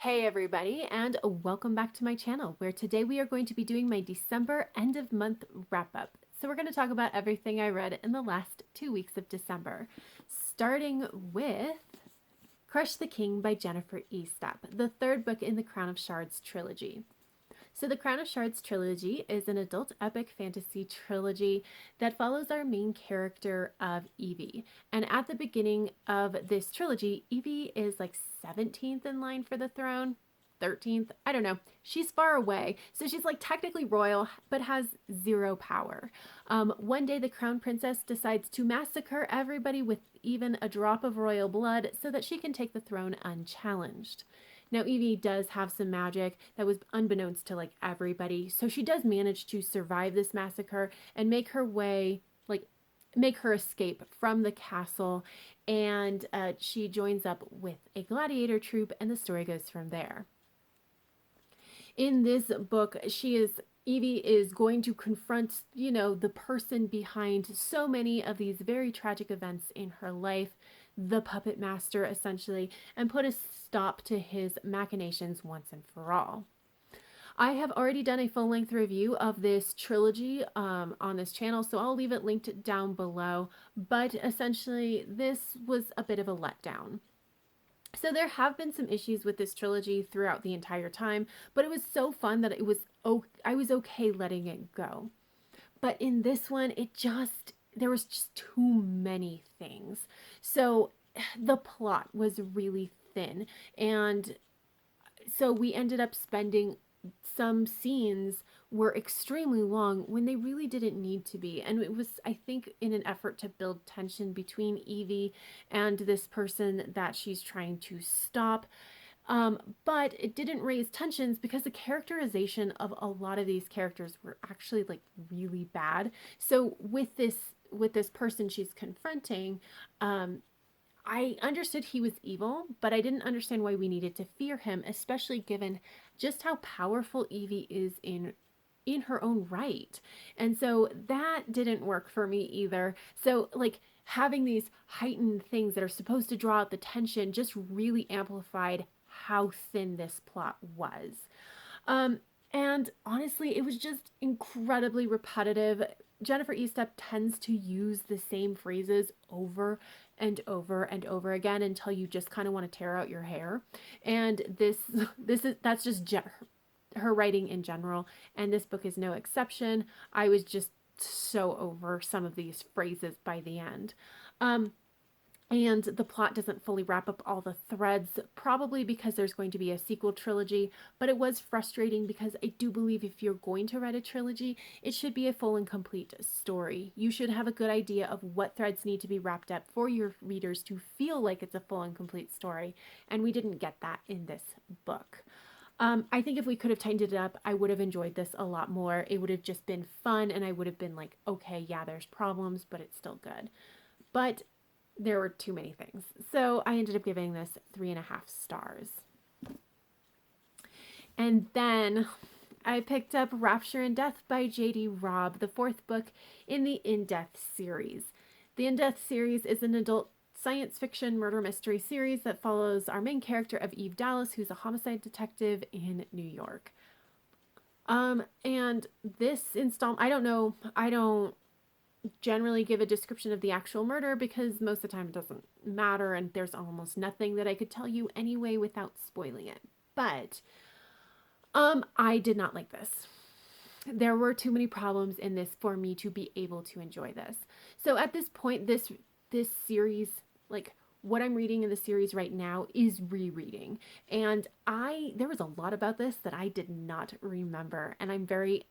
Hey everybody, and welcome back to my channel, where today we are going to be doing my December end of month wrap up. So we're going to talk about everything I read in the last 2 weeks of December, starting with Crush the King by Jennifer Estep, the third book in the Crown of Shards trilogy. So the Crown of Shards trilogy is an adult epic fantasy trilogy that follows our main character of Evie. And at the beginning of this trilogy, Evie is like 17th in line for the throne. 13th, I don't know. She's far away, so she's like technically royal, but has zero power. One day, the crown princess decides to massacre everybody with even a drop of royal blood so that she can take the throne unchallenged. Now, Evie does have some magic that was unbeknownst to like everybody, so she does manage to survive this massacre and make her way, like, make her escape from the castle, and she joins up with a gladiator troupe, and the story goes from there. In this book, Evie is going to confront, the person behind so many of these very tragic events in her life, the puppet master essentially, and put a stop to his machinations once and for all. I have already done a full-length review of this trilogy on this channel, so I'll leave it linked down below, but essentially this was a bit of a letdown. So there have been some issues with this trilogy throughout the entire time, but it was so fun that I was okay letting it go. But in this one, there was just too many things. So the plot was really thin, and so we ended up spending some scenes were extremely long when they really didn't need to be. And it was, I think, in an effort to build tension between Evie and this person that she's trying to stop. But it didn't raise tensions because the characterization of a lot of these characters were actually like really bad. So with this person she's confronting, I understood he was evil, but I didn't understand why we needed to fear him, especially given just how powerful Evie is in her own right. And so that didn't work for me either. So like having these heightened things that are supposed to draw out the tension just really amplified how thin this plot was. Um, and honestly, it was just incredibly repetitive. Jennifer Estep tends to use the same phrases over and over and over again until you just kind of want to tear out your hair. And that's just her writing in general, and this book is no exception. I was just so over some of these phrases by the end. And the plot doesn't fully wrap up all the threads, probably because there's going to be a sequel trilogy, but it was frustrating because I do believe if you're going to write a trilogy, it should be a full and complete story. You should have a good idea of what threads need to be wrapped up for your readers to feel like it's a full and complete story, and we didn't get that in this book. I think if we could have tightened it up, I would have enjoyed this a lot more. It would have just been fun, and I would have been like, okay, yeah, there's problems, but it's still good. But there were too many things. So I ended up giving this 3.5 stars. And then I picked up Rapture and Death by J.D. Robb, the fourth book in the In Death series. The In Death series is an adult science fiction murder mystery series that follows our main character of Eve Dallas, who's a homicide detective in New York. And this installment, I don't generally give a description of the actual murder because most of the time it doesn't matter, and there's almost nothing that I could tell you anyway without spoiling it. But I did not like this. There were too many problems in this for me to be able to enjoy this. So at this point, this series, like what I'm reading in the series right now, is rereading, and there was a lot about this that I did not remember, and I'm very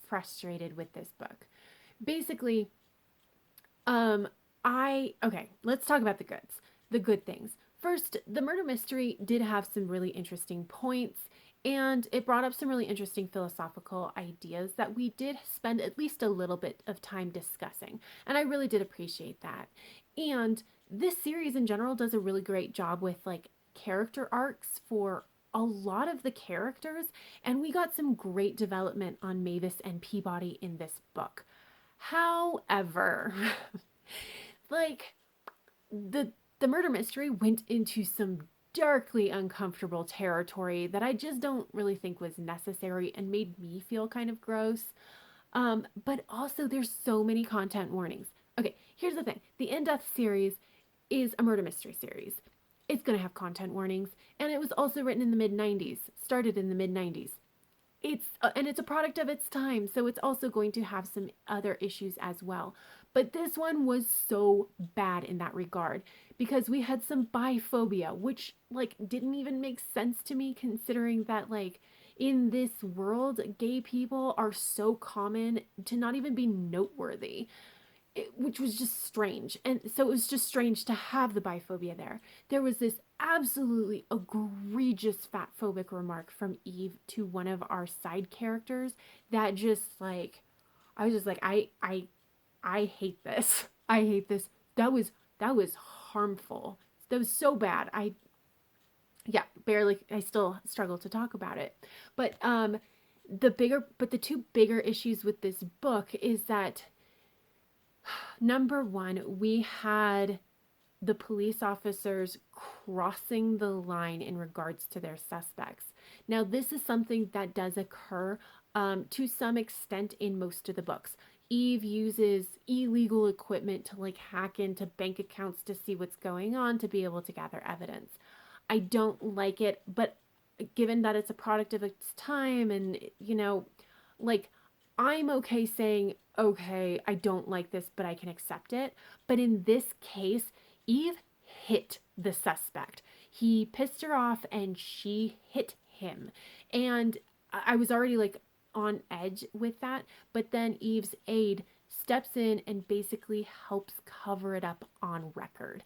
frustrated with this book. Basically, okay, let's talk about the good things. First, the murder mystery did have some really interesting points, and it brought up some really interesting philosophical ideas that we did spend at least a little bit of time discussing, and I really did appreciate that. And this series in general does a really great job with like character arcs for a lot of the characters, and we got some great development on Mavis and Peabody in this book. However, like the murder mystery went into some darkly uncomfortable territory that I just don't really think was necessary and made me feel kind of gross. But also, there's so many content warnings. Okay, here's the thing: the In Death series is a murder mystery series. It's going to have content warnings, and it was also written in the mid 90s, started in the mid 90s. It's a product of its time, so it's also going to have some other issues as well. But this one was so bad in that regard because we had some biphobia, which like didn't even make sense to me considering that like in this world gay people are so common to not even be noteworthy, which was just strange. And so it was just strange to have the biphobia there. There was this absolutely egregious fatphobic remark from Eve to one of our side characters that just like I was just like I hate this. I hate this. That was harmful. That was so bad. Yeah, barely I still struggle to talk about it. But the two bigger issues with this book is that number one, we had the police officers crossing the line in regards to their suspects. Now, this is something that does occur to some extent in most of the books. Eve uses illegal equipment to like hack into bank accounts to see what's going on to be able to gather evidence. I don't like it, but given that it's a product of its time and, like, I'm okay saying, okay, I don't like this, but I can accept it. But in this case, Eve hit the suspect. He pissed her off and she hit him. And I was already like on edge with that. But then Eve's aide steps in and basically helps cover it up on record.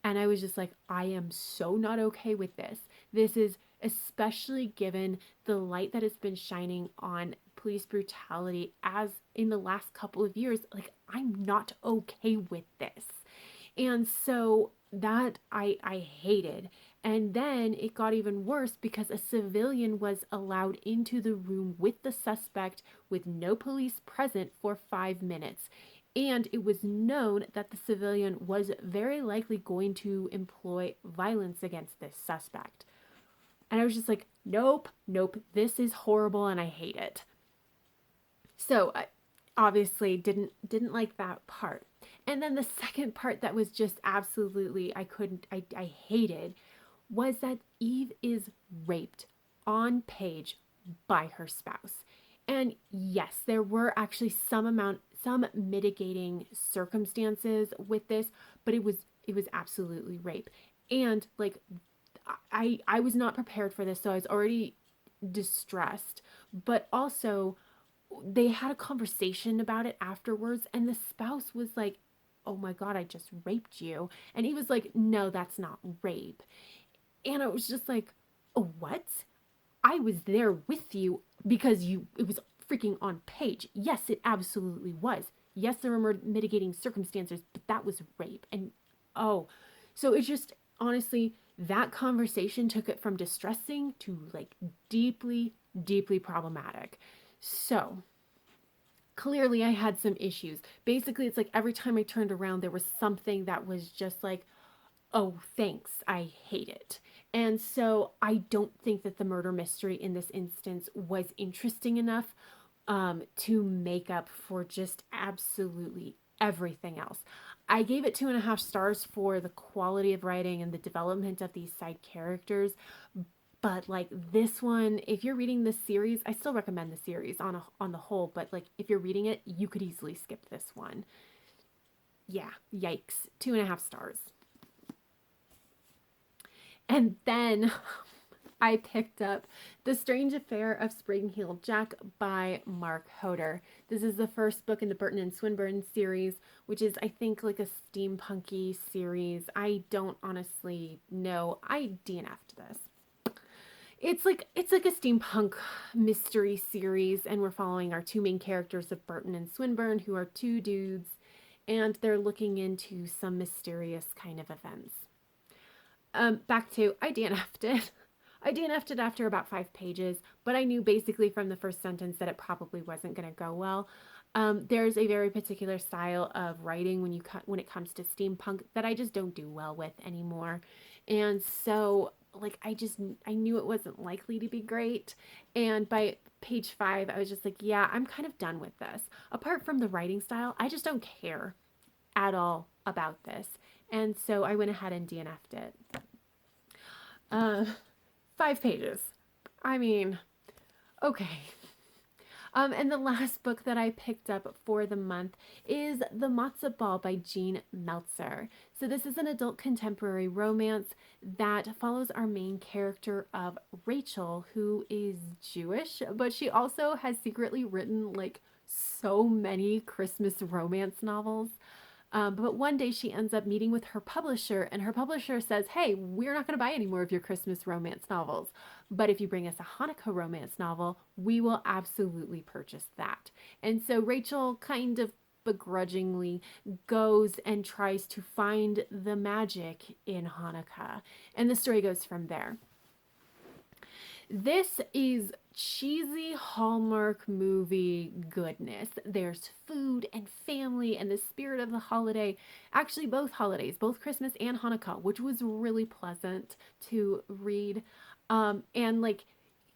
And I was just like, I am so not okay with this. This is especially given the light that has been shining on police brutality as in the last couple of years. Like, I'm not okay with this. And so that I hated. And then it got even worse because a civilian was allowed into the room with the suspect with no police present for 5 minutes. And it was known that the civilian was very likely going to employ violence against this suspect. And I was just like, nope, nope, this is horrible and I hate it. So I obviously didn't like that part. And then the second part that was just absolutely I hated was that Eve is raped on page by her spouse. And yes, there were actually some mitigating circumstances with this, but it was absolutely rape. And like I was not prepared for this, so I was already distressed, but also they had a conversation about it afterwards and the spouse was like, "Oh my god, I just raped you." And he was like, "No, that's not rape." And I was just like, "Oh, what? I was there with you because it was freaking on page." Yes, it absolutely was. Yes, there were mitigating circumstances, but that was rape. And oh, so it's just honestly that conversation took it from distressing to like deeply, deeply problematic. So clearly I had some issues. Basically, it's like every time I turned around, there was something that was just like, oh, thanks, I hate it. And so I don't think that the murder mystery in this instance was interesting enough to make up for just absolutely everything else. I gave it 2.5 stars for the quality of writing and the development of these side characters. But like this one, if you're reading this series, I still recommend the series on the whole. But like if you're reading it, you could easily skip this one. Yeah, yikes, 2.5 stars. And then I picked up The Strange Affair of Spring-Heeled Jack by Mark Hoder. This is the first book in the Burton and Swinburne series, which is, I think, like a steampunky series. I don't honestly know. I DNF'd this. It's like a steampunk mystery series, and we're following our two main characters of Burton and Swinburne, who are two dudes, and they're looking into some mysterious kind of events. Back to I DNF'd it. I DNF'd it after about 5 pages, but I knew basically from the first sentence that it probably wasn't going to go well. There's a very particular style of writing when it comes to steampunk that I just don't do well with anymore. And so like, I knew it wasn't likely to be great. And by page 5, I was just like, yeah, I'm kind of done with this. Apart from the writing style, I just don't care at all about this. And so I went ahead and DNF'd it. Uh, 5 pages. I mean, okay. And the last book that I picked up for the month is The Matzo Ball by Jean Meltzer. So this is an adult contemporary romance that follows our main character of Rachel, who is Jewish, but she also has secretly written like so many Christmas romance novels. But one day she ends up meeting with her publisher, and her publisher says, hey, we're not going to buy any more of your Christmas romance novels. But if you bring us a Hanukkah romance novel, we will absolutely purchase that. And so Rachel kind of begrudgingly goes and tries to find the magic in Hanukkah. And the story goes from there. This is cheesy Hallmark movie goodness. There's food and family and the spirit of the holiday. Actually, both holidays, both Christmas and Hanukkah, which was really pleasant to read. And like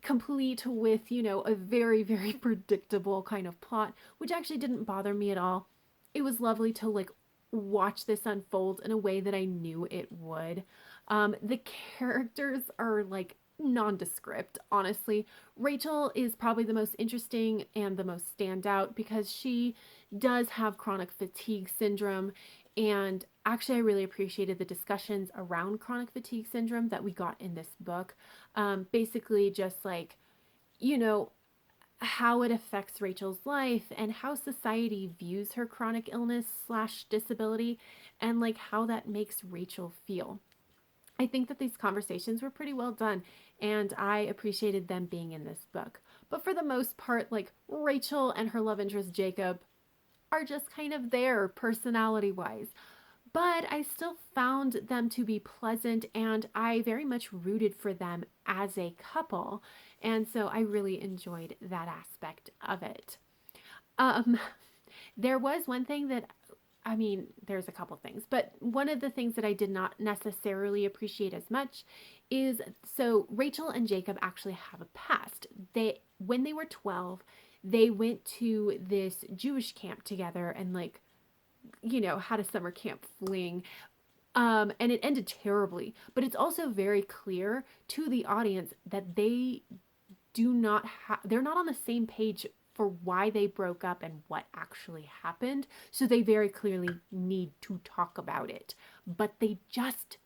complete with, a very, very predictable kind of plot, which actually didn't bother me at all. It was lovely to like watch this unfold in a way that I knew it would. The characters are like nondescript, honestly. Rachel is probably the most interesting and the most standout because she does have chronic fatigue syndrome. And actually, I really appreciated the discussions around chronic fatigue syndrome that we got in this book. Basically, just like, how it affects Rachel's life and how society views her chronic illness slash disability and like how that makes Rachel feel. I think that these conversations were pretty well done, and I appreciated them being in this book. But for the most part, like Rachel and her love interest Jacob are just kind of there personality wise. But I still found them to be pleasant, and I very much rooted for them as a couple. And so I really enjoyed that aspect of it. Um, there was one thing that there's a couple things, but one of the things that I did not necessarily appreciate as much is so Rachel and Jacob actually have a past. When they were 12, they went to this Jewish camp together and like, had a summer camp fling. And it ended terribly, but it's also very clear to the audience that they're not on the same page for why they broke up and what actually happened. So they very clearly need to talk about it, but they just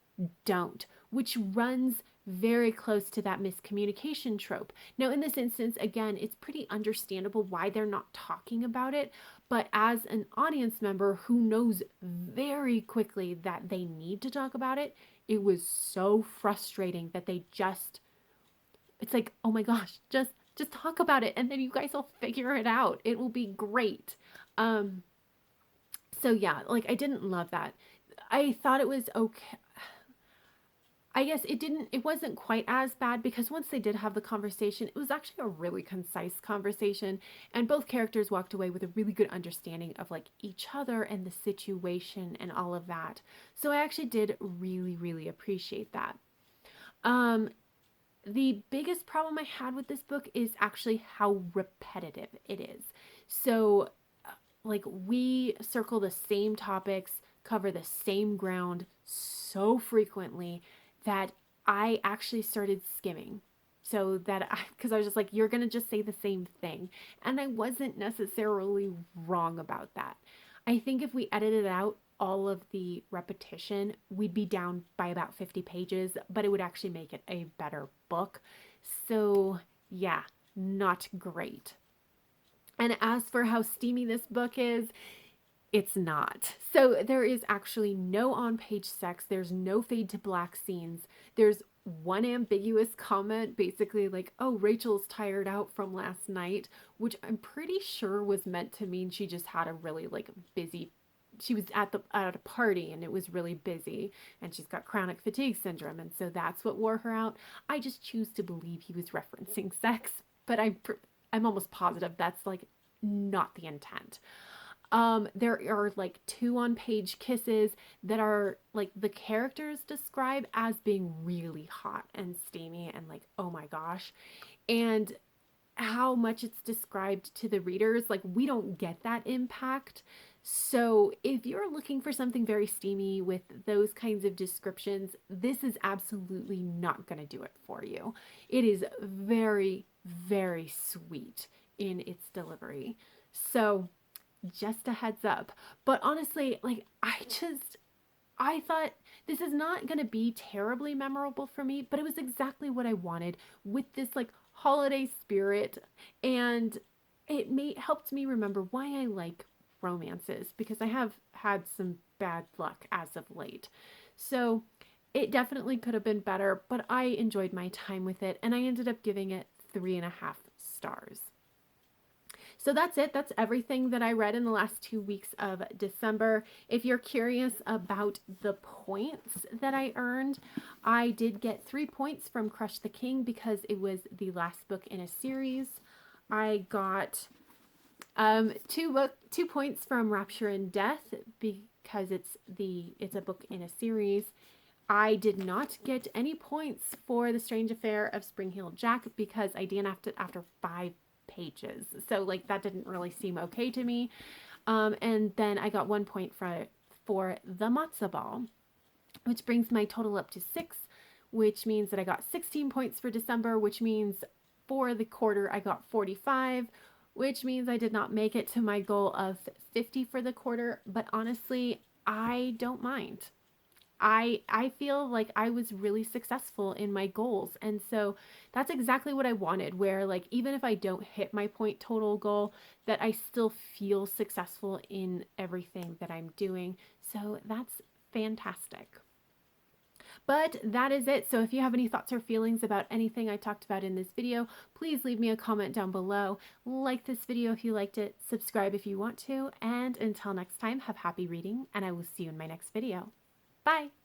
don't, which runs very close to that miscommunication trope. Now, in this instance, again, it's pretty understandable why they're not talking about it, but as an audience member who knows very quickly that they need to talk about it, it was so frustrating that it's like, oh my gosh, just talk about it and then you guys will figure it out. It will be great. So yeah, like I didn't love that. I thought it was okay. I guess it wasn't quite as bad because once they did have the conversation, it was actually a really concise conversation and both characters walked away with a really good understanding of like each other and the situation and all of that. So I actually did really, really appreciate that. The biggest problem I had with this book is actually how repetitive it is. So, like, we circle the same topics, cover the same ground so frequently that I actually started skimming. Because I was just like, you're going to just say the same thing. And I wasn't necessarily wrong about that. I think if we edited out all of the repetition, we'd be down by about 50 pages, but it would actually make it a better book. So yeah, not great. And as for how steamy this book is, it's not. So there is actually no on-page sex. There's no fade to black scenes. There's one ambiguous comment, basically like, oh, Rachel's tired out from last night, which I'm pretty sure was meant to mean she just had a really like busy, she was at a party and it was really busy and she's got chronic fatigue syndrome. And so that's what wore her out. I just choose to believe he was referencing sex, but I'm almost positive that's like not the intent. There are like 2 on-page kisses that are like the characters describe as being really hot and steamy and like, oh my gosh. And how much it's described to the readers, like we don't get that impact. So if you're looking for something very steamy with those kinds of descriptions, this is absolutely not going to do it for you. It is very, very sweet in its delivery. So just a heads up. But honestly, like I thought this is not going to be terribly memorable for me, but it was exactly what I wanted with this like holiday spirit, and helped me remember why I like romances, because I have had some bad luck as of late. So it definitely could have been better, but I enjoyed my time with it, and I ended up giving it 3.5 stars. So that's it. That's everything that I read in the last 2 weeks of December. If you're curious about the points that I earned, I did get 3 points from Crush the King because it was the last book in a series. I got 2 points from Rapture and Death because it's a book in a series. I did not get any points for The Strange Affair of Spring-Heeled Jack because I DNF'd it after 5 pages. So like that didn't really seem okay to me. And then I got 1 point for the Matzo Ball, which brings my total up to 6, which means that I got 16 points for December, which means for the quarter I got 45, which means I did not make it to my goal of 50 for the quarter. But honestly, I don't mind. I feel like I was really successful in my goals. And so that's exactly what I wanted, where like even if I don't hit my point total goal, that I still feel successful in everything that I'm doing. So that's fantastic. But that is it. So if you have any thoughts or feelings about anything I talked about in this video, please leave me a comment down below. Like this video if you liked it, subscribe if you want to, and until next time, have happy reading, and I will see you in my next video. Bye!